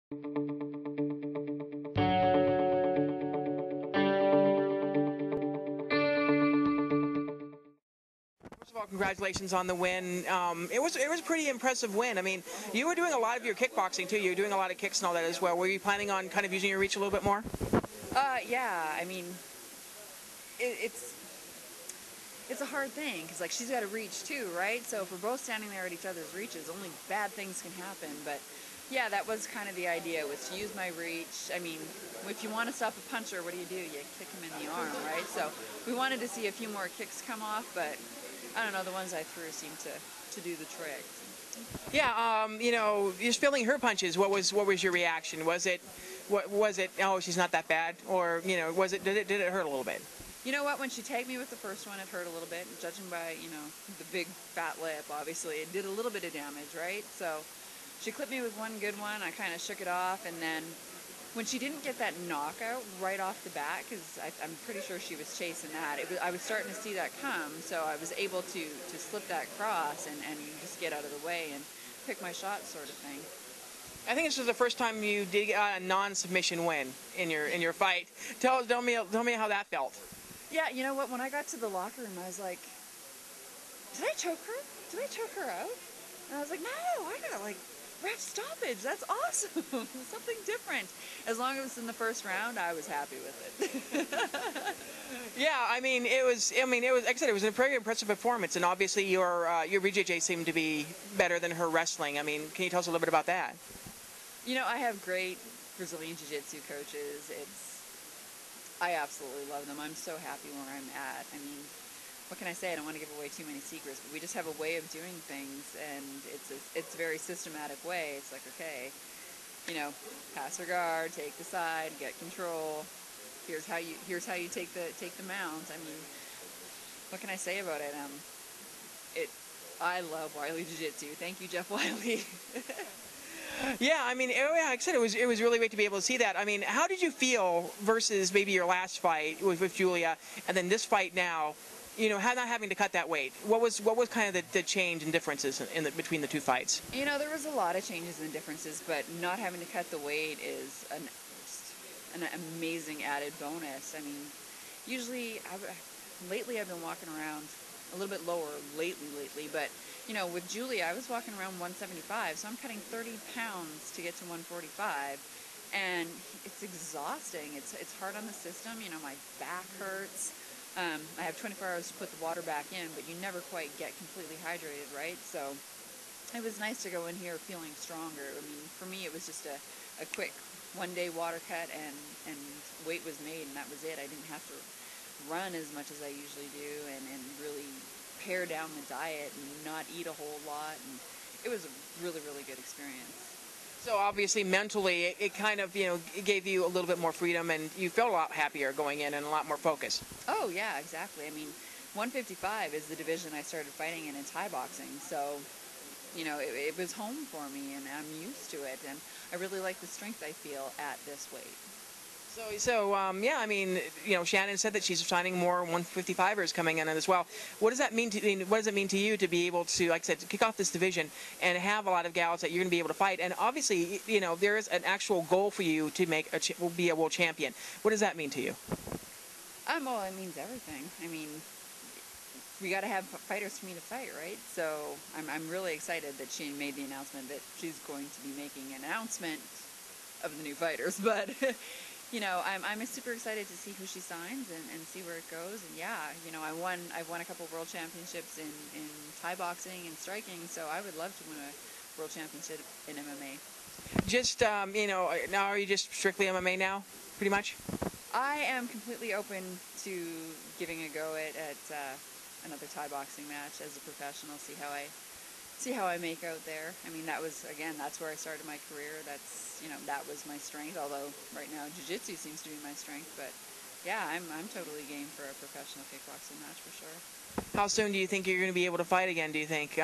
First of all, congratulations on the win. It was a pretty impressive win. I mean, you were doing a lot of your kickboxing too. You were doing a lot of kicks and all that as well. Were you planning on kind of using your reach a little bit more? Yeah. I mean, it's a hard thing because like she's got to reach too, right? So if we're both standing there at each other's reaches, only bad things can happen. But yeah, that was kind of the idea, was to use my reach. I mean, if you want to stop a puncher, what do? You kick him in the arm, right? So we wanted to see a few more kicks come off, but I don't know, the ones I threw seemed to do the trick. Yeah, you're feeling her punches. What was your reaction? Was it oh, she's not that bad, or did it hurt a little bit? You know what? When she tagged me with the first one, it hurt a little bit. Judging by the big fat lip, obviously it did a little bit of damage, right? So she clipped me with one good one. I kind of shook it off, and then when she didn't get that knockout right off the bat, because I'm pretty sure she was chasing that, I was starting to see that come, so I was able to slip that cross and just get out of the way and pick my shot, sort of thing. I think this was the first time you did a non-submission win in your fight. Tell me how that felt. Yeah, you know what? When I got to the locker room, I was like, "Did I choke her? Did I choke her out?" And I was like, "No, I got ref stoppage. That's awesome. Something different." As long as it was in the first round, I was happy with it. Yeah, I mean, it was like I said, it was a very impressive performance, and obviously your BJJ seemed to be better than her wrestling. I mean, can you tell us a little bit about that? I have great Brazilian Jiu-Jitsu coaches. I absolutely love them. I'm so happy where I'm at. I mean, what can I say? I don't want to give away too many secrets, but we just have a way of doing things, and it's a very systematic way. It's like, okay, pass or guard, take the side, get control. Here's how you take the mount. I mean, what can I say about it? I love Wiley Jiu-Jitsu. Thank you, Jeff Wiley. Yeah, I mean, like I said, it was really great to be able to see that. I mean, how did you feel versus maybe your last fight with Julia, and then this fight now? Not having to cut that weight. What was kind of the change and differences between the two fights? There was a lot of changes and differences, but not having to cut the weight is an amazing added bonus. I mean, usually, lately I've been walking around a little bit lower lately, but with Julia, I was walking around 175, so I'm cutting 30 pounds to get to 145, and it's exhausting. It's hard on the system. My back hurts. I have 24 hours to put the water back in, but you never quite get completely hydrated, right? So it was nice to go in here feeling stronger. I mean, for me, it was just a quick one-day water cut, and weight was made, and that was it. I didn't have to run as much as I usually do, and really pare down the diet and not eat a whole lot, and it was a really, really good experience. So obviously mentally it kind of it gave you a little bit more freedom, and you felt a lot happier going in and a lot more focus. Oh yeah, exactly. I mean, 155 is the division I started fighting in Thai boxing, so it was home for me, and I'm used to it, and I really like the strength I feel at this weight. So yeah, I mean, Shannon said that she's signing more 155ers coming in as well. What does that mean what does it mean to you to be able to, like I said, to kick off this division and have a lot of gals that you're going to be able to fight? And obviously, there is an actual goal for you to be a world champion. What does that mean to you? Well, it means everything. I mean, we got to have fighters for me to fight, right? So I'm really excited that she made the announcement that she's going to be making an announcement of the new fighters, but I'm super excited to see who she signs and see where it goes. And yeah, I've won a couple world championships in Thai boxing and striking, so I would love to win a world championship in MMA. Just now are you just strictly MMA now, pretty much? I am completely open to giving a go at another Thai boxing match as a professional. See how I make out there. I mean, that's where I started my career. That was my strength, although right now jiu-jitsu seems to be my strength. But yeah, I'm totally game for a professional kickboxing match for sure. How soon do you think you're going to be able to fight again, do you think?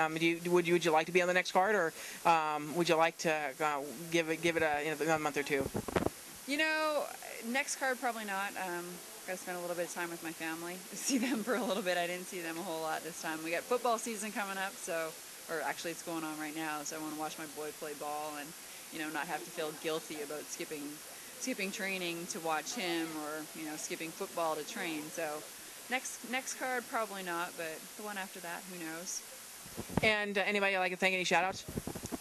Would you like to be on the next card, or would you like to give it a month or two? Next card probably not. Got to spend a little bit of time with my family, see them for a little bit. I didn't see them a whole lot this time. We got football season coming up, or actually it's going on right now, so I want to watch my boy play ball, and not have to feel guilty about skipping training to watch him, or skipping football to train. So next card probably not, but the one after that, who knows. And anybody like to thank, any shout outs?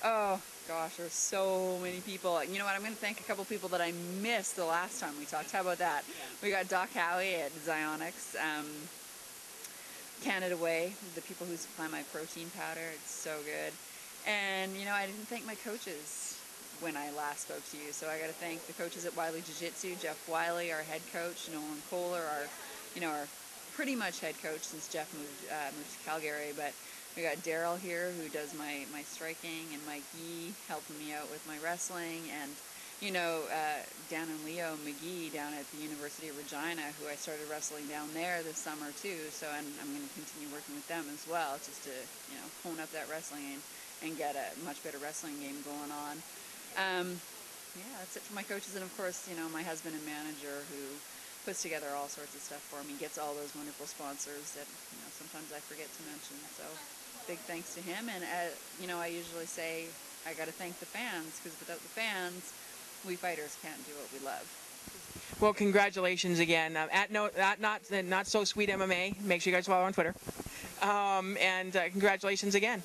Oh gosh, there's so many people. You know what, I'm going to thank a couple people that I missed the last time we talked. How about that? We got Doc Howie at Zionics, Canada Way, the people who supply my protein powder. It's so good. And I didn't thank my coaches when I last spoke to you, so I got to thank the coaches at Wiley Jiu-Jitsu, Jeff Wiley, our head coach, Nolan Kohler, our pretty much head coach since Jeff moved to Calgary. But we got Daryl here, who does my striking, and Mike Yee helping me out with my wrestling, and Dan and Leo McGee down at the University of Regina, who I started wrestling down there this summer too. So I'm going to continue working with them as well, just to hone up that wrestling and get a much better wrestling game going on. Yeah, that's it for my coaches, and of course my husband and manager, who puts together all sorts of stuff for me, gets all those wonderful sponsors that sometimes I forget to mention. So big thanks to him. And I usually say I got to thank the fans, because without the fans, we fighters can't do what we love. Well, congratulations again. At Not So Sweet MMA. Make sure you guys follow on Twitter. And congratulations again.